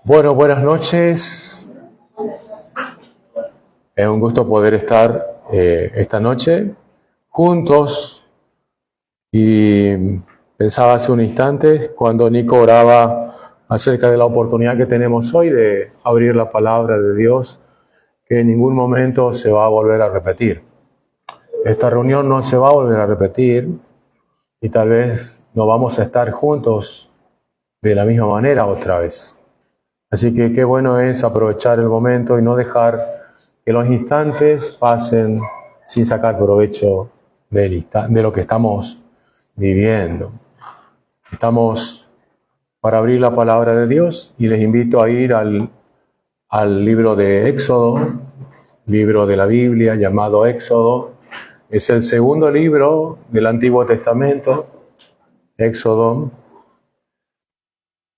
Bueno, buenas noches. Es un gusto poder estar esta noche juntos. Y pensaba hace un instante cuando Nico oraba acerca de la oportunidad que tenemos hoy de abrir la palabra de Dios, que en ningún momento se va a volver a repetir. Esta reunión no se va a volver a repetir y tal vez no vamos a estar juntos de la misma manera otra vez. Así que qué bueno es aprovechar el momento y no dejar que los instantes pasen sin sacar provecho de lo que estamos viviendo. Estamos para abrir la palabra de Dios y les invito a ir al libro de Éxodo, libro de la Biblia llamado Éxodo. Es el segundo libro del Antiguo Testamento, Éxodo.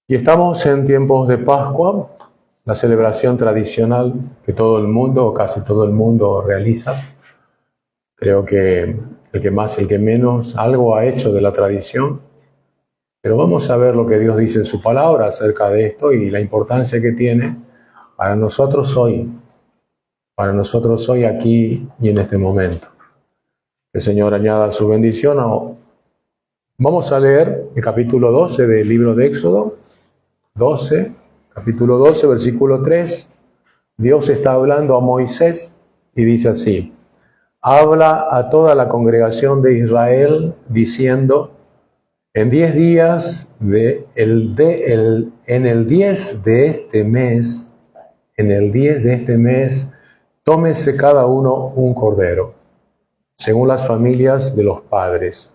Y estamos en tiempos de Pascua, la celebración tradicional que todo el mundo, o casi todo el mundo, realiza. Creo que el que más, el que menos, algo ha hecho de la tradición. Pero vamos a ver lo que Dios dice en su palabra acerca de esto y la importancia que tiene para nosotros hoy aquí y en este momento. Que el Señor añada su bendición. Vamos a leer el capítulo 12 del libro de Éxodo. Capítulo 12, versículo 3. Dios está hablando a Moisés y dice así: habla a toda la congregación de Israel diciendo: en 10 días en el 10 de este mes, tómese cada uno un cordero, según las familias de los padres,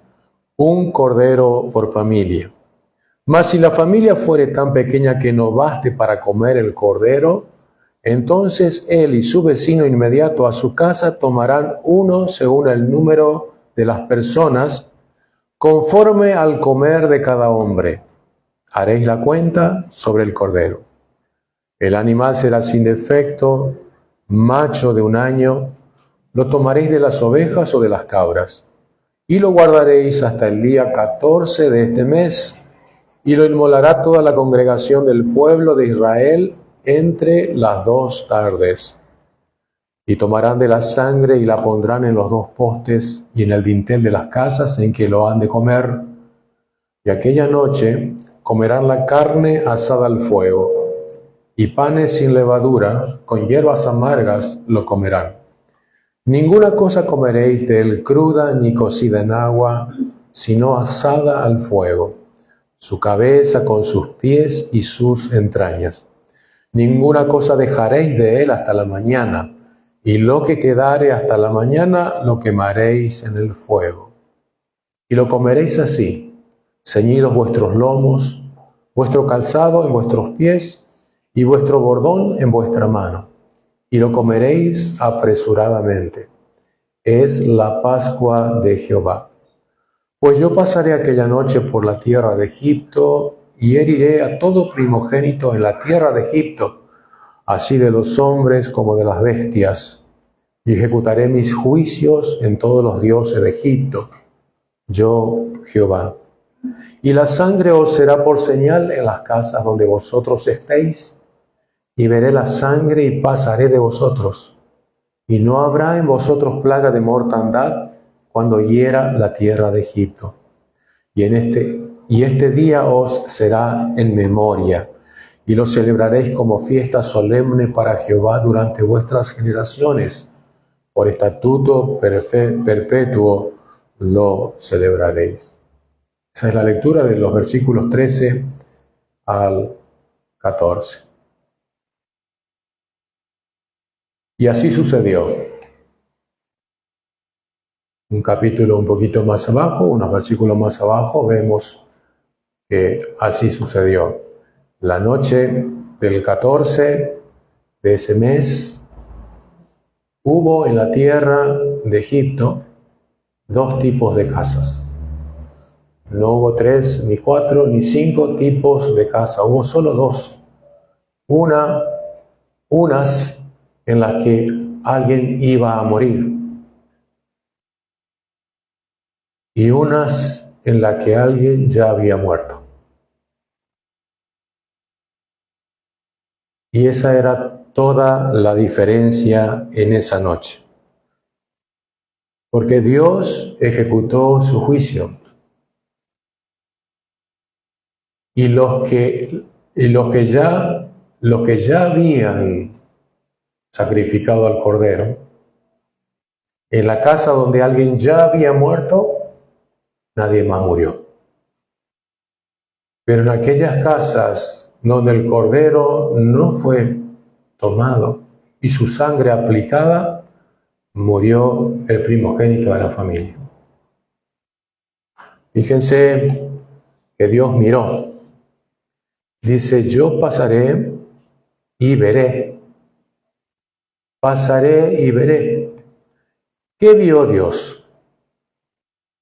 un cordero por familia. Mas si la familia fuere tan pequeña que no baste para comer el cordero, entonces él y su vecino inmediato a su casa tomarán uno según el número de las personas, conforme al comer de cada hombre. Haréis la cuenta sobre el cordero. El animal será sin defecto, macho de 1 año. Lo tomaréis de las ovejas o de las cabras, y lo guardaréis hasta el día 14 de este mes, y lo inmolará toda la congregación del pueblo de Israel entre las 2 tardes. Y tomarán de la sangre y la pondrán en los 2 postes y en el dintel de las casas en que lo han de comer. Y aquella noche comerán la carne asada al fuego, y panes sin levadura, con hierbas amargas lo comerán. Ninguna cosa comeréis de él cruda ni cocida en agua, sino asada al fuego, su cabeza con sus pies y sus entrañas. Ninguna cosa dejaréis de él hasta la mañana, y lo que quedare hasta la mañana lo quemaréis en el fuego. Y lo comeréis así, ceñidos vuestros lomos, vuestro calzado en vuestros pies, y vuestro bordón en vuestra mano, y lo comeréis apresuradamente. Es la Pascua de Jehová. Pues yo pasaré aquella noche por la tierra de Egipto, y heriré a todo primogénito en la tierra de Egipto, así de los hombres como de las bestias, y ejecutaré mis juicios en todos los dioses de Egipto, yo Jehová. Y la sangre os será por señal en las casas donde vosotros estéis, y veré la sangre y pasaré de vosotros, y no habrá en vosotros plaga de mortandad cuando hiera la tierra de Egipto. Y este día os será en memoria, y lo celebraréis como fiesta solemne para Jehová durante vuestras generaciones. Por estatuto perpetuo lo celebraréis. Esa es la lectura de los versículos 13 al 14. Y así sucedió. Un capítulo un poquito más abajo, unos versículos más abajo, vemos que así sucedió. La noche del 14 de ese mes hubo en la tierra de Egipto 2 tipos de casas. No hubo 3, ni 4, ni 5 tipos de casa, hubo solo 2. Unas en las que alguien iba a morir y unas en las que alguien ya había muerto. Y esa era toda la diferencia en esa noche. Porque Dios ejecutó su juicio. Y los que ya habían sacrificado al Cordero, en la casa donde alguien ya había muerto, nadie más murió. Pero en aquellas casas donde el Cordero no fue tomado y su sangre aplicada, murió el primogénito de la familia. Fíjense que Dios miró. Dice, yo pasaré y veré. Pasaré y veré. ¿Qué vio Dios?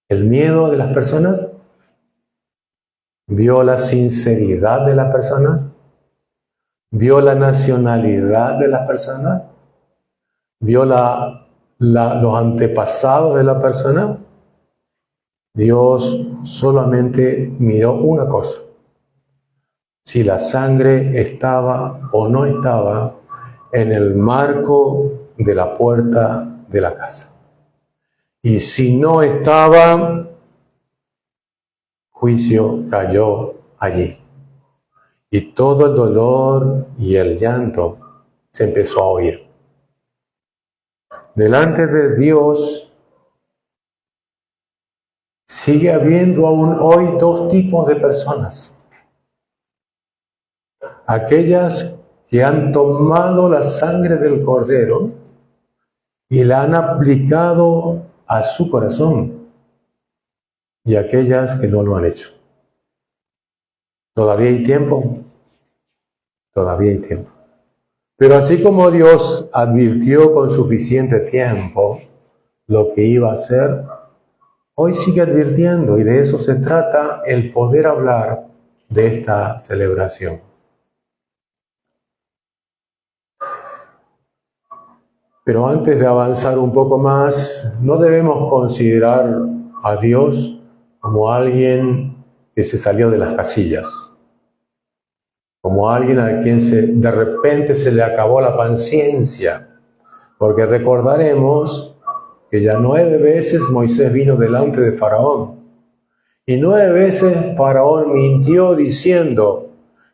¿El miedo de las personas? ¿Vio la sinceridad de las personas? ¿Vio la nacionalidad de las personas? ¿Vio los antepasados de la persona? Dios solamente miró una cosa: si la sangre estaba o no estaba en el marco de la puerta de la casa. Y si no estaba, juicio cayó allí. Y todo el dolor y el llanto se empezó a oír. Delante de Dios sigue habiendo aún hoy dos tipos de personas. Aquellas que han tomado la sangre del Cordero y la han aplicado a su corazón, y aquellas que no lo han hecho. ¿Todavía hay tiempo? Todavía hay tiempo. Pero así como Dios advirtió con suficiente tiempo lo que iba a hacer, hoy sigue advirtiendo, y de eso se trata el poder hablar de esta celebración. Pero antes de avanzar un poco más, no debemos considerar a Dios como alguien que se salió de las casillas, como alguien a quien de repente se le acabó la paciencia, porque recordaremos que ya 9 veces Moisés vino delante de Faraón, y 9 veces Faraón mintió diciendo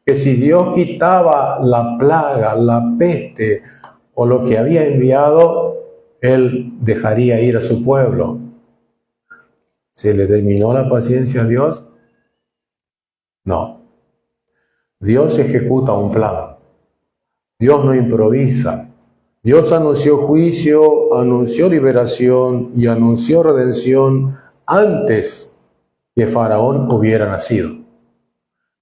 que si Dios quitaba la plaga, la peste o lo que había enviado, él dejaría ir a su pueblo. ¿Se le terminó la paciencia a Dios? No. Dios ejecuta un plan. Dios no improvisa. Dios anunció juicio, anunció liberación y anunció redención antes que Faraón hubiera nacido.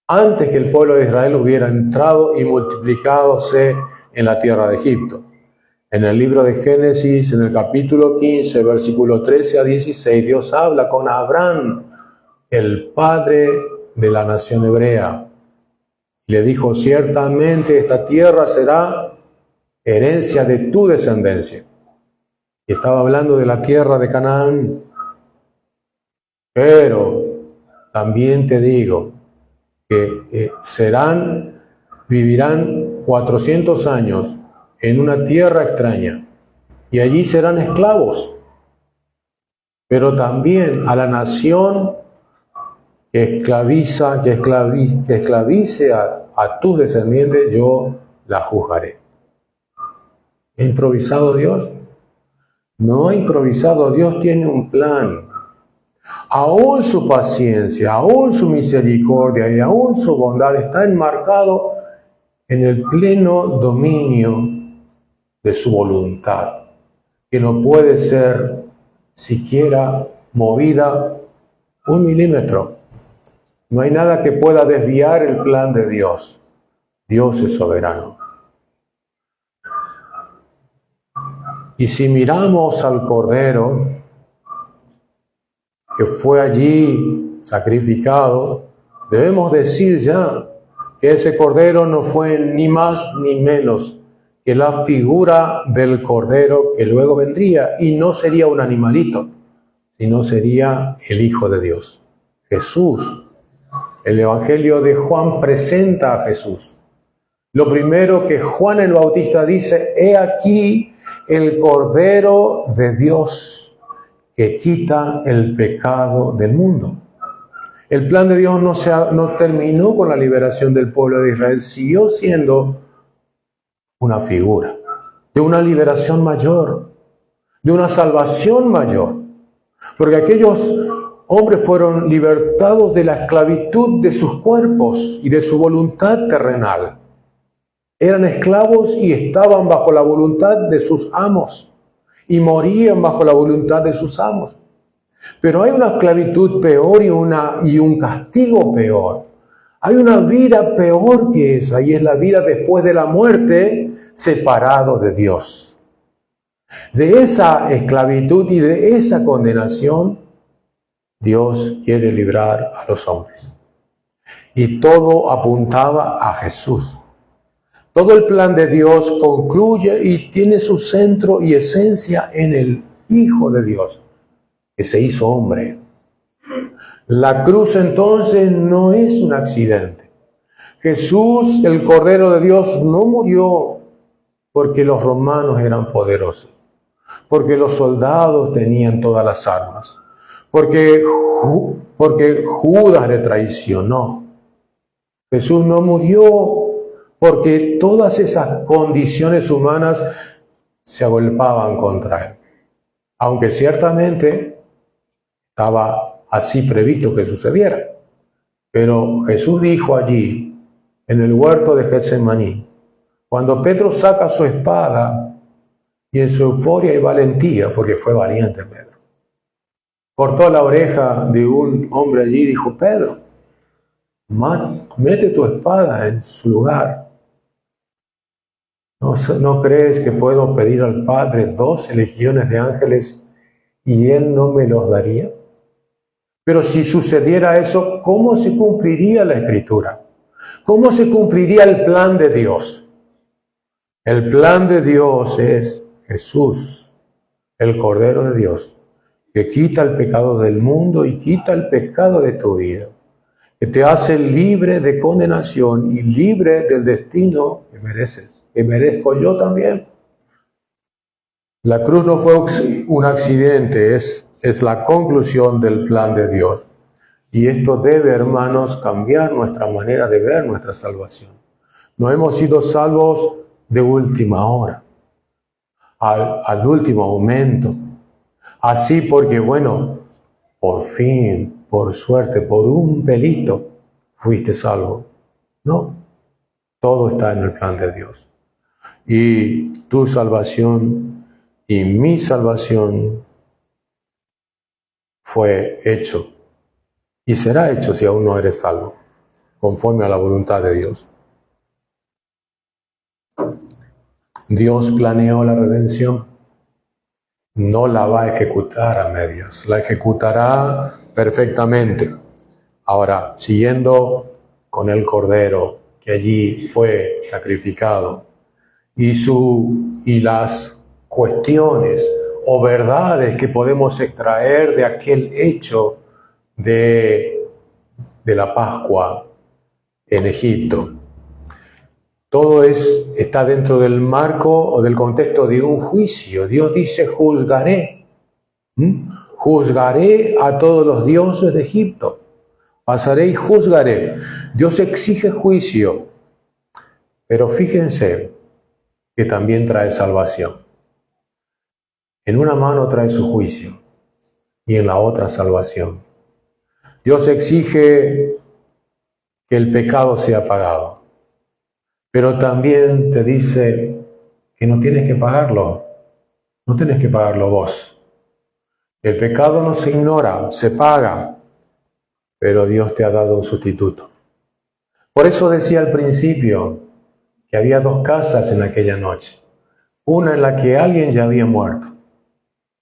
Antes que el pueblo de Israel hubiera entrado y multiplicadose en la tierra de Egipto. En el libro de Génesis, en el capítulo 15, versículo 13 a 16, Dios habla con Abraham, el padre de la nación hebrea. Le dijo, ciertamente esta tierra será herencia de tu descendencia. Y estaba hablando de la tierra de Canaán. Pero también te digo que vivirán 400 años en una tierra extraña, y allí serán esclavos. Pero también a la nación que esclavice a tus descendientes, yo la juzgaré. ¿Ha improvisado Dios? No ha improvisado. Dios tiene un plan. Aún su paciencia, aún su misericordia y aún su bondad está enmarcado en el pleno dominio de su voluntad, que no puede ser siquiera movida 1 milímetro. No hay nada que pueda desviar el plan de Dios. Dios es soberano. Y si miramos al Cordero, que fue allí sacrificado, debemos decir ya que ese Cordero no fue ni más ni menos que la figura del Cordero que luego vendría, y no sería un animalito, sino sería el Hijo de Dios, Jesús. El Evangelio de Juan presenta a Jesús Lo primero que Juan el Bautista dice: he aquí el Cordero de Dios que quita el pecado del mundo. El plan de Dios no terminó con la liberación del pueblo de Israel, siguió siendo una figura de una liberación mayor, de una salvación mayor. Porque aquellos hombres fueron libertados de la esclavitud de sus cuerpos y de su voluntad terrenal. Eran esclavos y estaban bajo la voluntad de sus amos y morían bajo la voluntad de sus amos. Pero hay una esclavitud peor y un castigo peor. Hay una vida peor que esa, y es la vida después de la muerte, separado de Dios. De esa esclavitud y de esa condenación, Dios quiere librar a los hombres. Y todo apuntaba a Jesús. Todo el plan de Dios concluye y tiene su centro y esencia en el Hijo de Dios, que se hizo hombre. La cruz entonces no es un accidente. Jesús, el Cordero de Dios, no murió porque los romanos eran poderosos, porque los soldados tenían todas las armas, porque Judas le traicionó. Jesús no murió porque todas esas condiciones humanas se agolpaban contra él. Aunque ciertamente estaba así previsto que sucediera. Pero Jesús dijo allí, en el huerto de Getsemaní, cuando Pedro saca su espada y en su euforia y valentía, porque fue valiente Pedro, cortó la oreja de un hombre allí y dijo: Pedro, mete tu espada en su lugar. ¿No crees que puedo pedir al Padre 12 legiones de ángeles y Él no me los daría? Pero si sucediera eso, ¿cómo se cumpliría la Escritura? ¿Cómo se cumpliría el plan de Dios? El plan de Dios es Jesús, el Cordero de Dios, que quita el pecado del mundo y quita el pecado de tu vida, que te hace libre de condenación y libre del destino que mereces, que merezco yo también. La cruz no fue un accidente, es la conclusión del plan de Dios. Y esto debe, hermanos, cambiar nuestra manera de ver nuestra salvación. No hemos sido salvos de última hora, al último momento. Así porque, bueno, por fin, por suerte, por un pelito, fuiste salvo. No, todo está en el plan de Dios. Y tu salvación y mi salvación fue hecho y será hecho si aún no eres salvo, conforme a la voluntad de Dios. Dios planeó la redención, no la va a ejecutar a medias, la ejecutará perfectamente. Ahora, siguiendo con el Cordero que allí fue sacrificado y las cuestiones o verdades que podemos extraer de aquel hecho de la Pascua en Egipto. Todo está dentro del marco o del contexto de un juicio. Dios dice: juzgaré. Juzgaré a todos los dioses de Egipto. Pasaré y juzgaré. Dios exige juicio. Pero fíjense que también trae salvación. En una mano trae su juicio y en la otra salvación. Dios exige que el pecado sea pagado, pero también te dice que no tienes que pagarlo, no tienes que pagarlo vos. El pecado no se ignora, se paga, pero Dios te ha dado un sustituto. Por eso decía al principio que había dos casas en aquella noche, una en la que alguien ya había muerto,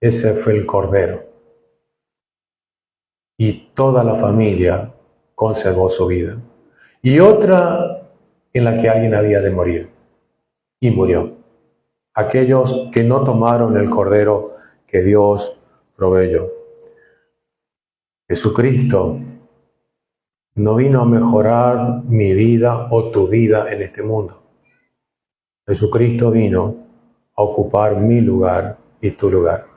ese fue el Cordero, y toda la familia conservó su vida, y otra en la que alguien había de morir, y murió. Aquellos que no tomaron el Cordero que Dios proveyó. Jesucristo no vino a mejorar mi vida o tu vida en este mundo. Jesucristo vino a ocupar mi lugar y tu lugar.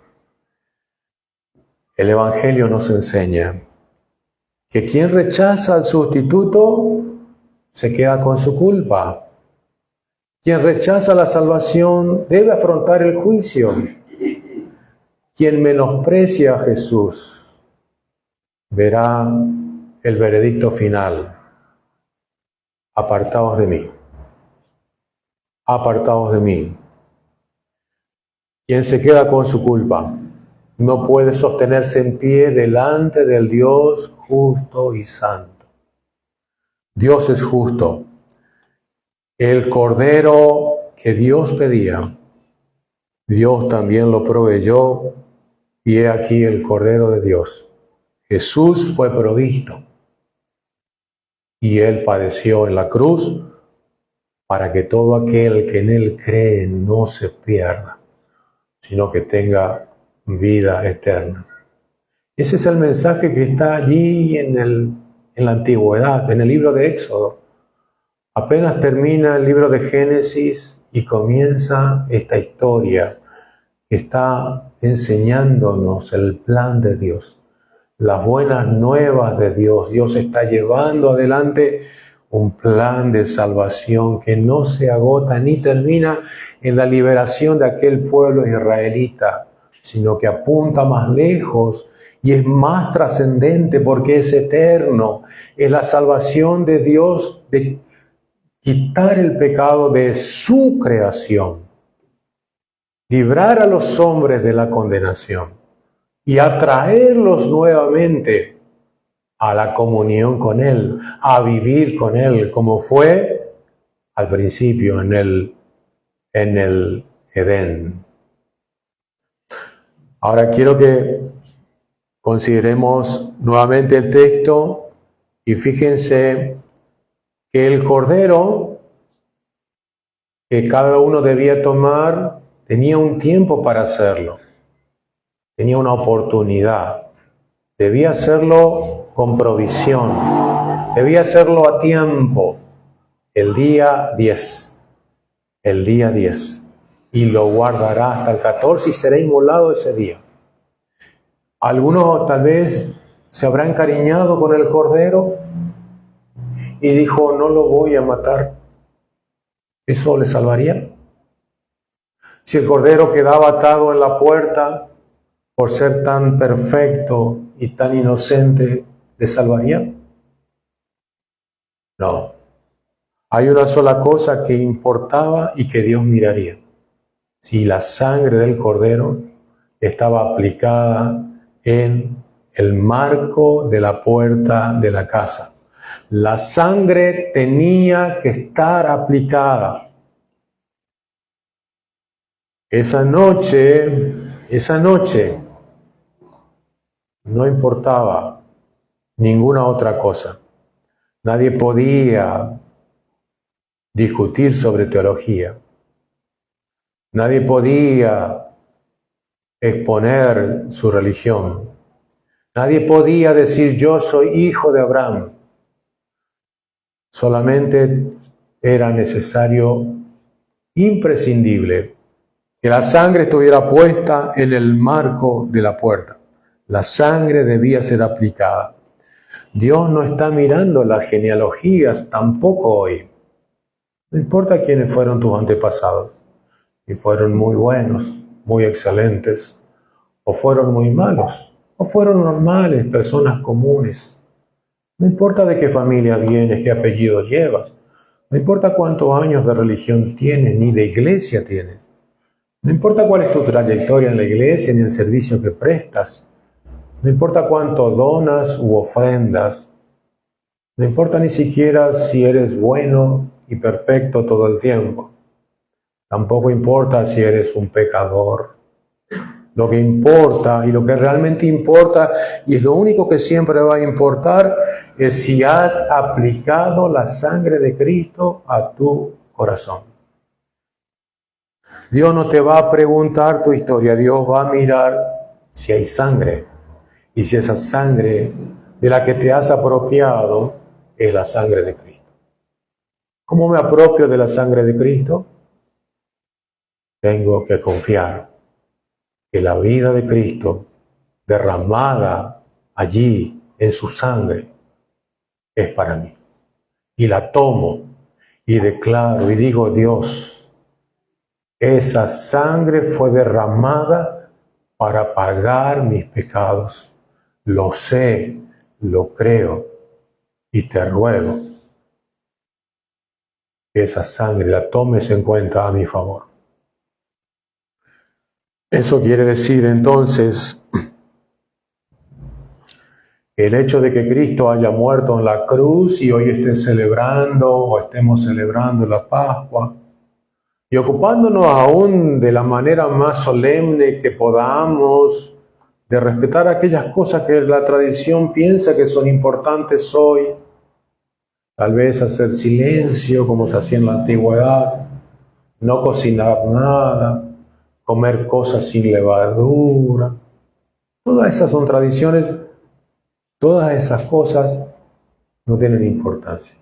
El Evangelio nos enseña que quien rechaza al sustituto se queda con su culpa. Quien rechaza la salvación debe afrontar el juicio. Quien menosprecia a Jesús verá el veredicto final. Apartaos de mí. Apartaos de mí. Quien se queda con su culpa no puede sostenerse en pie delante del Dios justo y santo. Dios es justo. El cordero que Dios pedía, Dios también lo proveyó, y he aquí el Cordero de Dios. Jesús fue provisto y Él padeció en la cruz para que todo aquel que en Él cree no se pierda, sino que tenga vida eterna. Ese es el mensaje que está allí en la antigüedad, en el libro de Éxodo. Apenas termina el libro de Génesis y comienza esta historia que está enseñándonos el plan de Dios, las buenas nuevas de Dios. Dios está llevando adelante un plan de salvación que no se agota ni termina en la liberación de aquel pueblo israelita, sino que apunta más lejos y es más trascendente porque es eterno. Es la salvación de Dios de quitar el pecado de su creación, librar a los hombres de la condenación y atraerlos nuevamente a la comunión con Él, a vivir con Él, como fue al principio en el Edén. Ahora quiero que consideremos nuevamente el texto y fíjense que el cordero que cada uno debía tomar tenía un tiempo para hacerlo, tenía una oportunidad, debía hacerlo con provisión, debía hacerlo a tiempo, el día 10, y lo guardará hasta el 14 y será inmolado ese día. Algunos tal vez se habrán encariñado con el cordero y dijo, no lo voy a matar. ¿Eso le salvaría? Si el cordero quedaba atado en la puerta por ser tan perfecto y tan inocente, ¿le salvaría? No. Hay una sola cosa que importaba y que Dios miraría. Si la sangre del cordero estaba aplicada en el marco de la puerta de la casa. La sangre tenía que estar aplicada. Esa noche, no importaba ninguna otra cosa. Nadie podía discutir sobre teología. Nadie podía exponer su religión. Nadie podía decir yo soy hijo de Abraham. Solamente era necesario, imprescindible, que la sangre estuviera puesta en el marco de la puerta. La sangre debía ser aplicada. Dios no está mirando las genealogías tampoco hoy. No importa quiénes fueron tus antepasados, si fueron muy buenos, muy excelentes, o fueron muy malos, o fueron normales, personas comunes. No importa de qué familia vienes, qué apellido llevas. No importa cuántos años de religión tienes, ni de iglesia tienes. No importa cuál es tu trayectoria en la iglesia, ni el servicio que prestas. No importa cuánto donas u ofrendas. No importa ni siquiera si eres bueno y perfecto todo el tiempo. Tampoco importa si eres un pecador. Lo que importa y lo que realmente importa, y es lo único que siempre va a importar, es si has aplicado la sangre de Cristo a tu corazón. Dios no te va a preguntar tu historia, Dios va a mirar si hay sangre. Y si esa sangre de la que te has apropiado es la sangre de Cristo. ¿Cómo me apropio de la sangre de Cristo? tengo que confiar que la vida de Cristo derramada allí en su sangre es para mí. Y la tomo y declaro y digo, Dios, esa sangre fue derramada para pagar mis pecados. Lo sé, lo creo y te ruego que esa sangre la tomes en cuenta a mi favor. Eso quiere decir entonces el hecho de que Cristo haya muerto en la cruz y hoy esté celebrando o estemos celebrando la Pascua y ocupándonos aún de la manera más solemne que podamos de respetar aquellas cosas que la tradición piensa que son importantes hoy, tal vez hacer silencio como se hacía en la antigüedad, no cocinar nada, comer cosas sin levadura. Todas esas son tradiciones, todas esas cosas no tienen importancia.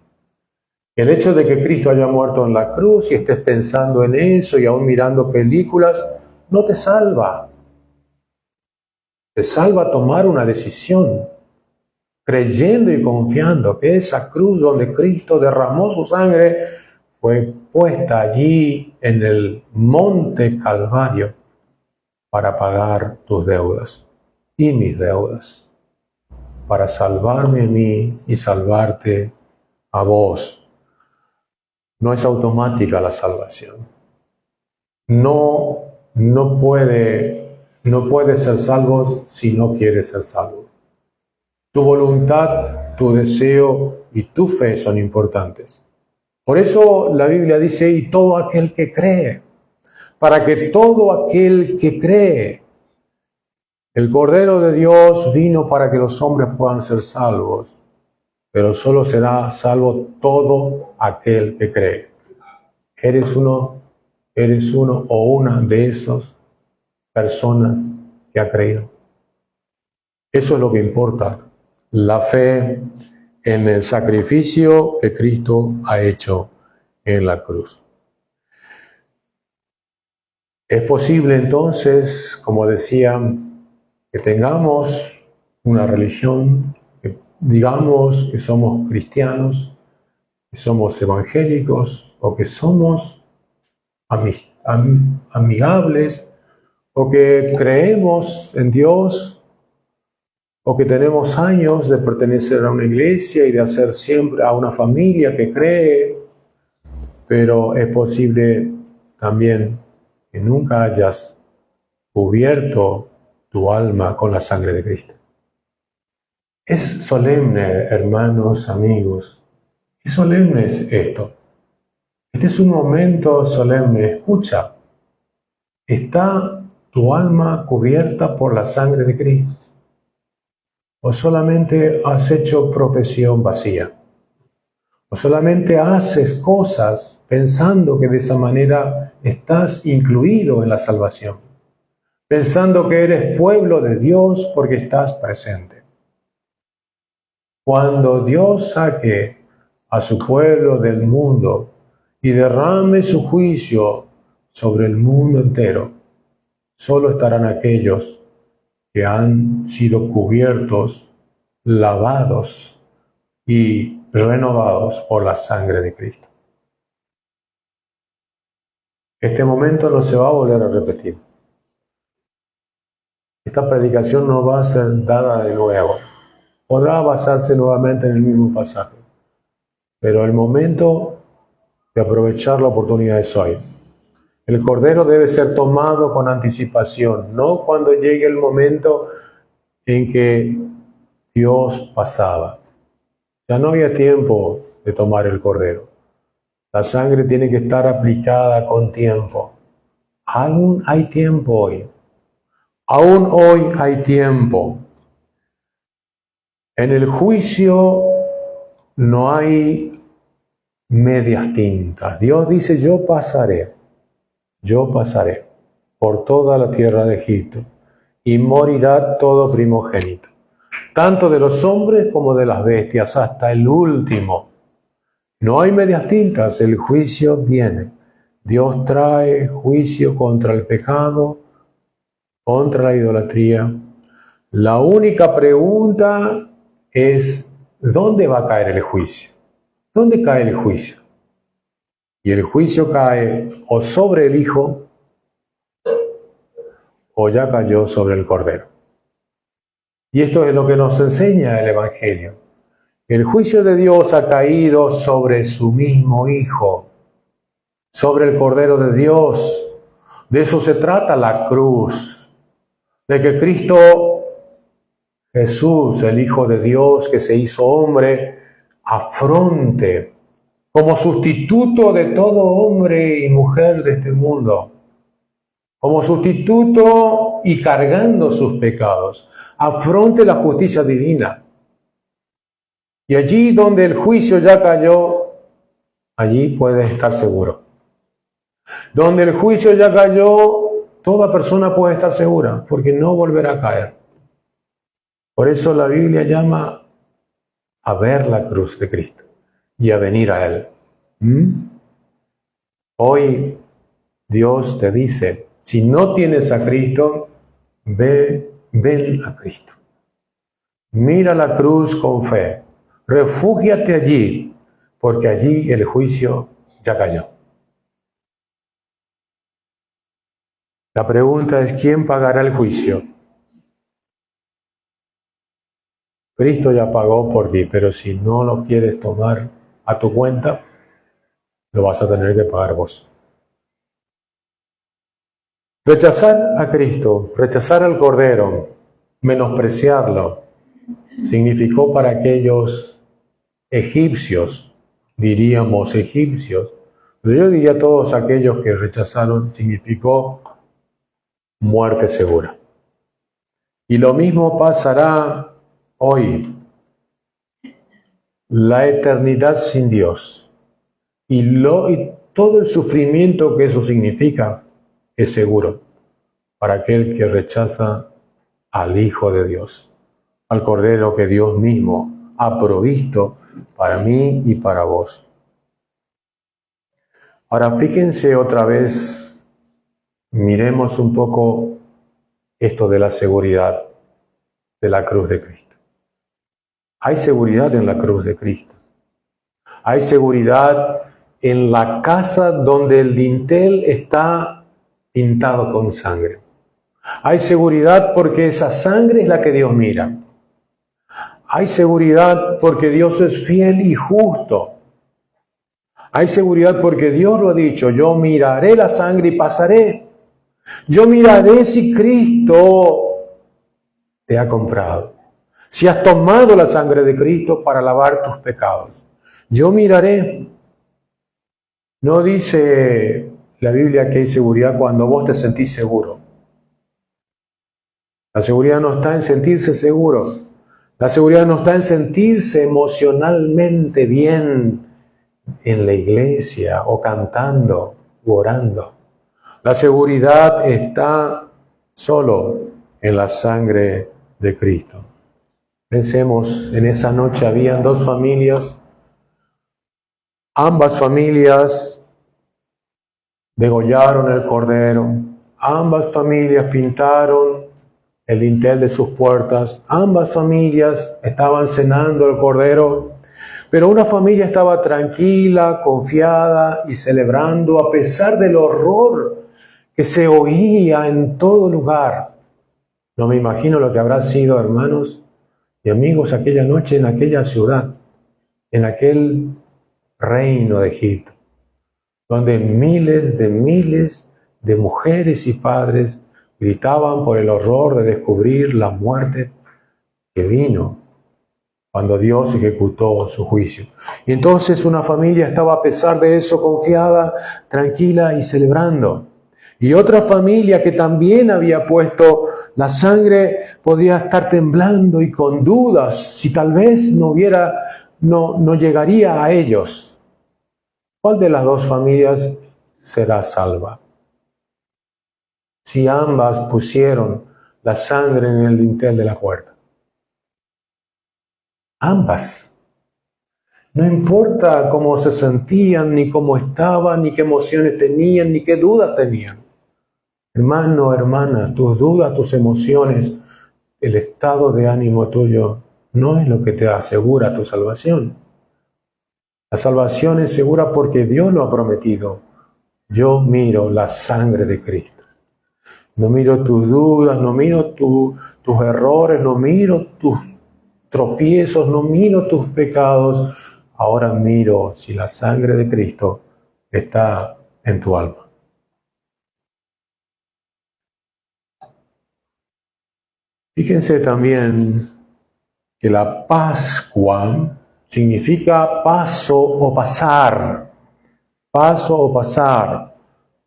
El hecho de que Cristo haya muerto en la cruz y estés pensando en eso y aún mirando películas, no te salva. Te salva tomar una decisión, creyendo y confiando que esa cruz donde Cristo derramó su sangre fue puesta allí en el monte Calvario para pagar tus deudas y mis deudas, para salvarme a mí y salvarte a vos. No es automática la salvación. No puede ser salvo si no quiere ser salvo. Tu voluntad, tu deseo y tu fe son importantes. Por eso la Biblia dice, y todo aquel que cree, para que todo aquel que cree, el Cordero de Dios vino para que los hombres puedan ser salvos, pero solo será salvo todo aquel que cree. ¿Eres uno o una de esas personas que ha creído? Eso es lo que importa, la fe en el sacrificio que Cristo ha hecho en la cruz. Es posible entonces, como decía, que tengamos una religión, que digamos que somos cristianos, que somos evangélicos o que somos amigables o que creemos en Dios o que tenemos años de pertenecer a una iglesia y de hacer siempre a una familia que cree, pero es posible también que nunca hayas cubierto tu alma con la sangre de Cristo. Es solemne, hermanos, amigos, qué solemne es esto. Este es un momento solemne. Escucha, ¿está tu alma cubierta por la sangre de Cristo? ¿O solamente has hecho profesión vacía? ¿O solamente haces cosas pensando que de esa manera estás incluido en la salvación? Pensando que eres pueblo de Dios porque estás presente. Cuando Dios saque a su pueblo del mundo y derrame su juicio sobre el mundo entero, solo estarán aquellos que han sido cubiertos, lavados y renovados por la sangre de Cristo. Este momento no se va a volver a repetir. Esta predicación no va a ser dada de nuevo. Podrá basarse nuevamente en el mismo pasaje, pero el momento de aprovechar la oportunidad es hoy. El Cordero debe ser tomado con anticipación, no cuando llegue el momento en que Dios pasaba. Ya no había tiempo de tomar el Cordero. La sangre tiene que estar aplicada con tiempo. Aún hay tiempo hoy. Aún hoy hay tiempo. En el juicio no hay medias tintas. Dios dice, yo pasaré por toda la tierra de Egipto y morirá todo primogénito, tanto de los hombres como de las bestias, hasta el último. No hay medias tintas, el juicio viene. Dios trae juicio contra el pecado, contra la idolatría. La única pregunta es, ¿dónde va a caer el juicio? ¿Dónde cae el juicio? Y el juicio cae o sobre el Hijo o ya cayó sobre el Cordero. Y esto es lo que nos enseña el Evangelio. El juicio de Dios ha caído sobre su mismo Hijo, sobre el Cordero de Dios. De eso se trata la cruz, de que Cristo Jesús, el Hijo de Dios que se hizo hombre, afronte como sustituto de todo hombre y mujer de este mundo, como sustituto y cargando sus pecados, afronte la justicia divina. Y allí donde el juicio ya cayó, allí puedes estar seguro. Donde el juicio ya cayó, toda persona puede estar segura, porque no volverá a caer. Por eso la Biblia llama a ver la cruz de Cristo y a venir a Él. Hoy Dios te dice, si no tienes a Cristo, ven a Cristo. Mira la cruz con fe, refúgiate allí, porque allí el juicio ya cayó. La pregunta es, ¿quién pagará el juicio? Cristo ya pagó por ti, pero si no lo quieres tomar a tu cuenta, lo vas a tener que pagar vos. Rechazar a Cristo, rechazar al Cordero, menospreciarlo, significó para aquellos egipcios, diríamos egipcios, pero yo diría todos aquellos que rechazaron, significó muerte segura. Y lo mismo pasará hoy. La eternidad sin Dios y todo el sufrimiento que eso significa es seguro para aquel que rechaza al Hijo de Dios, al Cordero que Dios mismo ha provisto para mí y para vos. Ahora fíjense otra vez, miremos un poco esto de la seguridad de la cruz de Cristo. Hay seguridad en la cruz de Cristo. Hay seguridad en la casa donde el dintel está pintado con sangre. Hay seguridad porque esa sangre es la que Dios mira. Hay seguridad porque Dios es fiel y justo. Hay seguridad porque Dios lo ha dicho, yo miraré la sangre y pasaré. Yo miraré si Cristo te ha comprado. Si has tomado la sangre de Cristo para lavar tus pecados. Yo miraré. No dice la Biblia que hay seguridad cuando vos te sentís seguro. La seguridad no está en sentirse seguro. La seguridad no está en sentirse emocionalmente bien en la iglesia o cantando o orando. La seguridad está solo en la sangre de Cristo. Pensemos, en esa noche habían dos familias. Ambas familias degollaron el cordero. Ambas familias pintaron el dintel de sus puertas. Ambas familias estaban cenando el cordero. Pero una familia estaba tranquila, confiada y celebrando a pesar del horror que se oía en todo lugar. No me imagino lo que habrá sido, hermanos y amigos, aquella noche en aquella ciudad, en aquel reino de Egipto, donde miles de mujeres y padres gritaban por el horror de descubrir la muerte que vino cuando Dios ejecutó su juicio. Y entonces una familia estaba a pesar de eso confiada, tranquila y celebrando. Y otra familia que también había puesto la sangre podía estar temblando y con dudas si tal vez no llegaría a ellos. ¿Cuál de las dos familias será salva? Si ambas pusieron la sangre en el dintel de la puerta. Ambas. No importa cómo se sentían, ni cómo estaban, ni qué emociones tenían, ni qué dudas tenían. Hermano, hermana, tus dudas, tus emociones, el estado de ánimo tuyo, no es lo que te asegura tu salvación. La salvación es segura porque Dios lo ha prometido. Yo miro la sangre de Cristo. No miro tus dudas, no miro tus errores, no miro tus tropiezos, no miro tus pecados. Ahora miro si la sangre de Cristo está en tu alma. Fíjense también que la Pascua significa paso o pasar. Paso o pasar.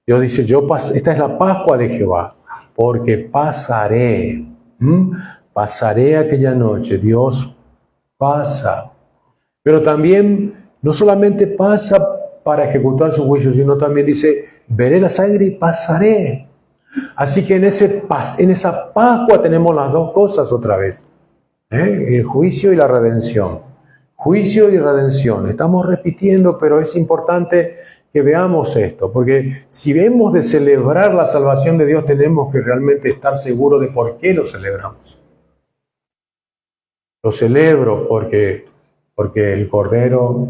Dios dice, esta es la Pascua de Jehová, porque pasaré. Pasaré aquella noche. Dios pasa. Pero también no solamente pasa para ejecutar su juicio, sino también dice, veré la sangre y pasaré. Así que en esa Pascua tenemos las dos cosas otra vez. El juicio y la redención. Juicio y redención. Estamos repitiendo, pero es importante que veamos esto, porque si vemos de celebrar la salvación de Dios, tenemos que realmente estar seguros de por qué lo celebramos. Lo celebro porque el Cordero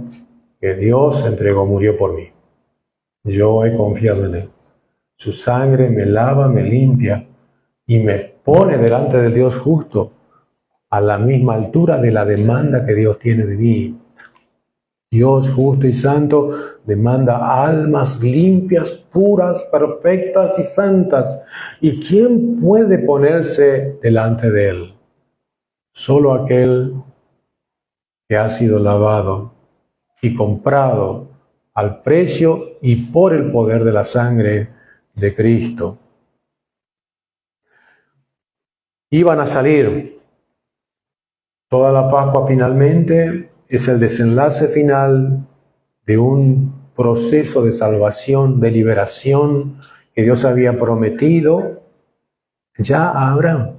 que Dios entregó murió por mí. Yo he confiado en Él. Su sangre me lava, me limpia y me pone delante del Dios justo a la misma altura de la demanda que Dios tiene de mí. Dios justo y santo demanda almas limpias, puras, perfectas y santas. ¿Y quién puede ponerse delante de Él? Solo aquel que ha sido lavado y comprado al precio y por el poder de la sangre de Cristo. Iban a salir. Toda la Pascua finalmente es el desenlace final de un proceso de salvación, de liberación que Dios había prometido ya a Abraham.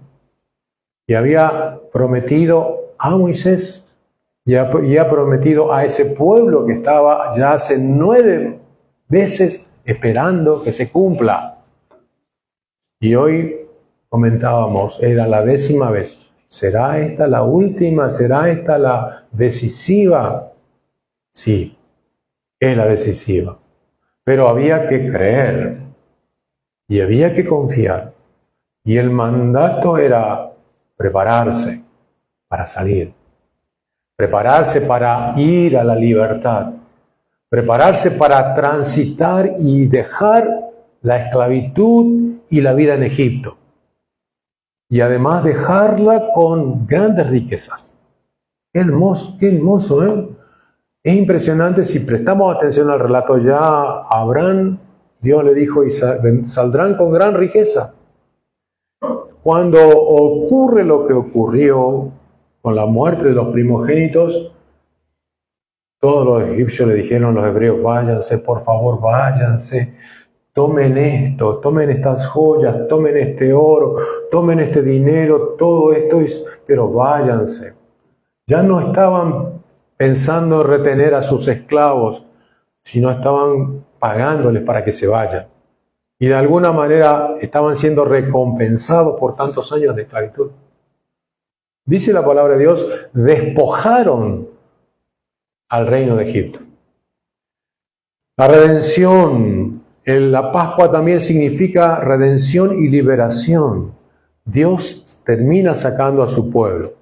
Y había prometido a Moisés. Y ha prometido a ese pueblo que estaba ya hace 9 veces esperando que se cumpla. Y hoy comentábamos, era la 10ª vez. ¿Será esta la última? ¿Será esta la decisiva? Sí, es la decisiva. Pero había que creer y había que confiar. Y el mandato era prepararse para salir. Prepararse para ir a la libertad. Prepararse para transitar y dejar la esclavitud y la vida en Egipto. Y además dejarla con grandes riquezas. Qué hermoso, ¿eh? Es impresionante si prestamos atención al relato ya. A Abraham, Dios le dijo, y saldrán con gran riqueza. Cuando ocurre lo que ocurrió con la muerte de los primogénitos, todos los egipcios le dijeron a los hebreos, váyanse, por favor, váyanse. Tomen esto, tomen estas joyas, tomen este oro, tomen este dinero, todo esto, pero váyanse. Ya no estaban pensando en retener a sus esclavos, sino estaban pagándoles para que se vayan. Y de alguna manera estaban siendo recompensados por tantos años de esclavitud. Dice la palabra de Dios, despojaron al reino de Egipto. La redención, la Pascua también significa redención y liberación. Dios termina sacando a su pueblo.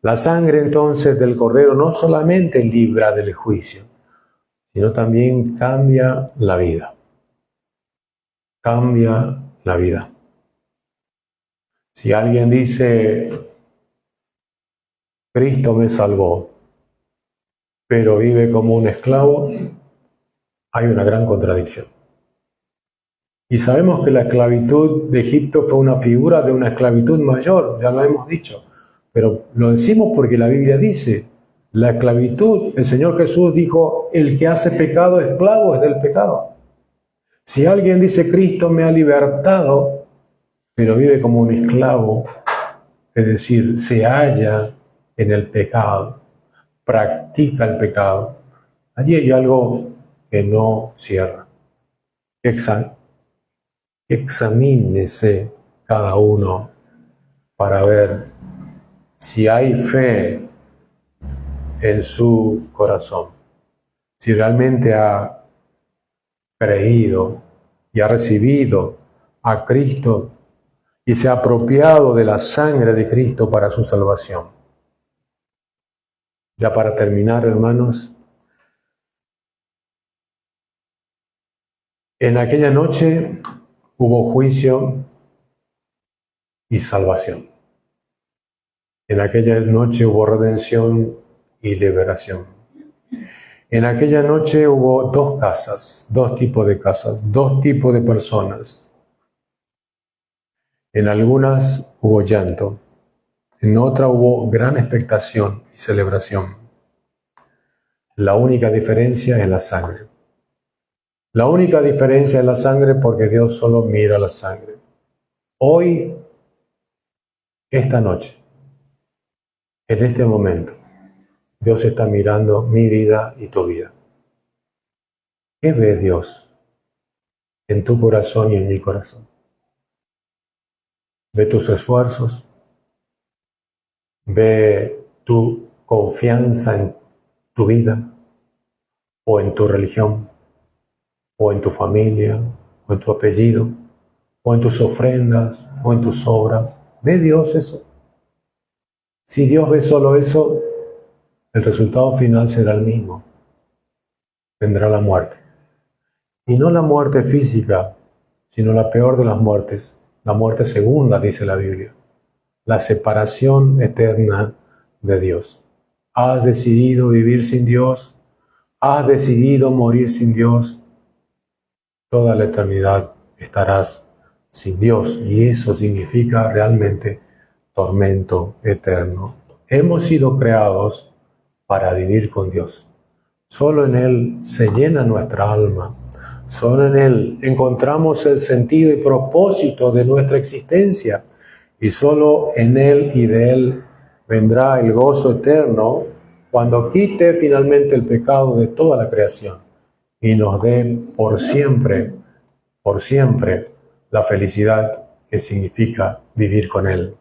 La sangre entonces del Cordero no solamente libra del juicio, sino también cambia la vida. Cambia la vida. Si alguien dice, Cristo me salvó, pero vive como un esclavo, hay una gran contradicción. Y sabemos que la esclavitud de Egipto fue una figura de una esclavitud mayor, ya lo hemos dicho, pero lo decimos porque la Biblia dice, la esclavitud, el Señor Jesús dijo, el que hace pecado, esclavo es del pecado. Si alguien dice, Cristo me ha libertado, pero vive como un esclavo, es decir, se halla en el pecado, practica el pecado, allí hay algo que no cierra. Examínese cada uno para ver si hay fe en su corazón, si realmente ha creído y ha recibido a Cristo y se ha apropiado de la sangre de Cristo para su salvación. Ya para terminar, hermanos, en aquella noche hubo juicio y salvación. En aquella noche hubo redención y liberación. En aquella noche hubo dos casas, dos tipos de casas, dos tipos de personas. En algunas hubo llanto, en otra hubo gran expectación y celebración. La única diferencia es la sangre. La única diferencia es la sangre porque Dios solo mira la sangre. Hoy, esta noche, en este momento, Dios está mirando mi vida y tu vida. ¿Qué ve Dios en tu corazón y en mi corazón? ¿Ve tus esfuerzos? ¿Ve tu confianza en tu vida o en tu religión o en tu familia o en tu apellido o en tus ofrendas o en tus obras? ¿Ve Dios eso? Si Dios ve solo eso, el resultado final será el mismo. Vendrá la muerte. Y no la muerte física, sino la peor de las muertes, la muerte segunda, dice la Biblia, la separación eterna de Dios. ¿Has decidido vivir sin Dios? ¿Has decidido morir sin Dios? Toda la eternidad estarás sin Dios y eso significa realmente tormento eterno. Hemos sido creados para vivir con Dios. Solo en Él se llena nuestra alma. Solo en Él encontramos el sentido y propósito de nuestra existencia. Y solo en Él y de Él vendrá el gozo eterno cuando quite finalmente el pecado de toda la creación y nos dé por siempre, la felicidad que significa vivir con Él.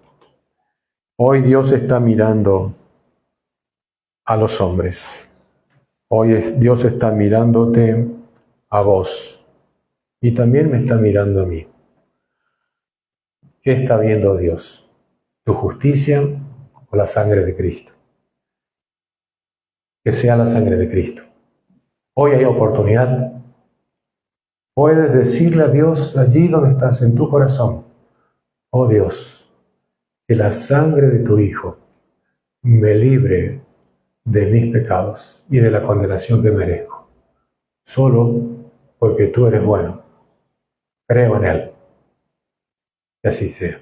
Hoy Dios está mirando a los hombres. Hoy Dios está mirándote a vos y también me está mirando a mí. ¿Qué está viendo Dios? ¿Tu justicia o la sangre de Cristo? Que sea la sangre de Cristo. Hoy hay oportunidad. Puedes decirle a Dios allí donde estás, en tu corazón: oh Dios, que la sangre de tu Hijo me libre de mis pecados y de la condenación que merezco. Solo porque tú eres bueno. Creo en Él. Que así sea.